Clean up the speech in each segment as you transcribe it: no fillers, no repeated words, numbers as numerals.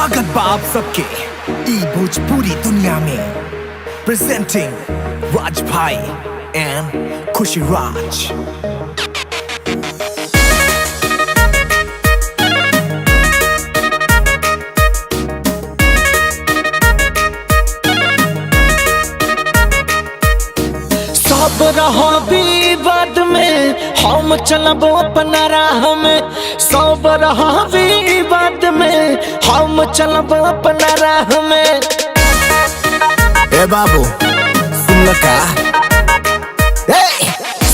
स्वागत बा आप सबके ई भोजपुरी दुनिया में प्रेजेंटिंग राज भाई एंड खुशी राज। सब रहो विवाद में हम चलबो अपना राह में। सब रहो विवाद में हम चलबो अपना राह में। ए बाबू सुन ल का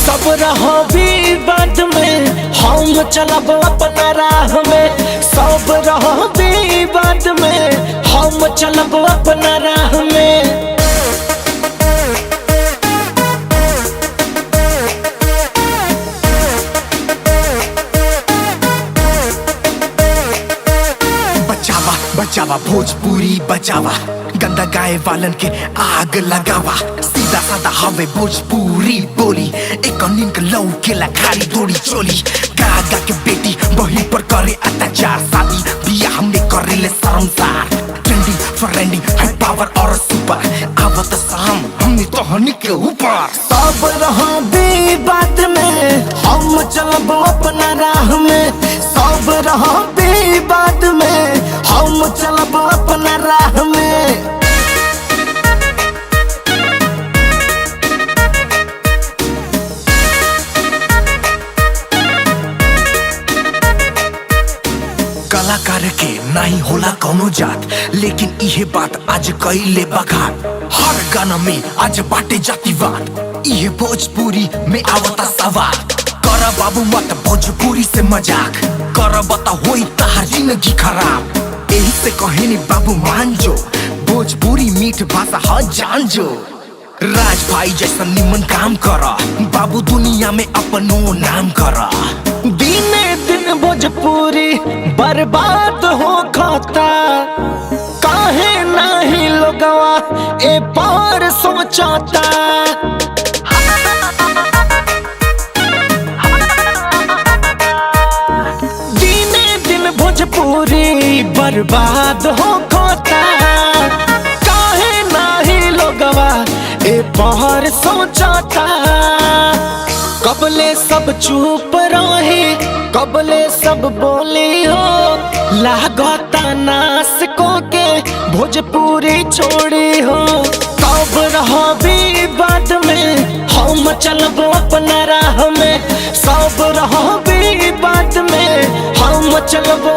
सब रहो विवाद में हम चलबो अपना राह में। सब रहो विवाद में हम चलबो अपना राह में। बचावा भोजपुरी बचावा, गंदा गाए वालन के आग लगावा। सीधा साधा हवे भोजपुरी बोली, एक नींद लौ के खारी दौड़ी चोली। गागा के बेटी बही पर करे अत्याचार, शादी बिया हमने करे ले शर्मसार। ट्रेंडिंग फ्रेंडिंग है पावर और सुपर, आवत शाम हमने तो हनी के ऊपर। सब रहो विवाद में हम चलबो अपना राह में। सब रहो विवाद में हम चलबो अपना राह में। कलाकार के नहीं होला कौनो जात, लेकिन इहे बात आज कइले बघात। हर गाना में आज बाटे जातिवाद, इहे भोजपुरी में आवता सवाल। कर बाबू मत भोजपुरी से मजाक, कर बता होई तार जिंदगी खराब। यही से कहेनी बाबू मान जो, भोजपुरी मीठ भाषा ह जान जो। राज भाई जैसा निमन काम कर बाबू, दुनिया में अपनो नाम कर। दिने दिन भोजपुरी बर्बाद हो खाता, काहे नहीं लोगवा ए बार सोचता। दिने दिन भोजपुरी बर्बाद हो खाता, काहे नहीं लोगवा ए बार सोचता। कबले सब चुप रहे, कबले सब बोली हो। लागता नास को के भोजपुरी छोड़ी हो। सब रहो विवाद में हम चलबो अपना राह में। सब रहो विवाद में हम चलबो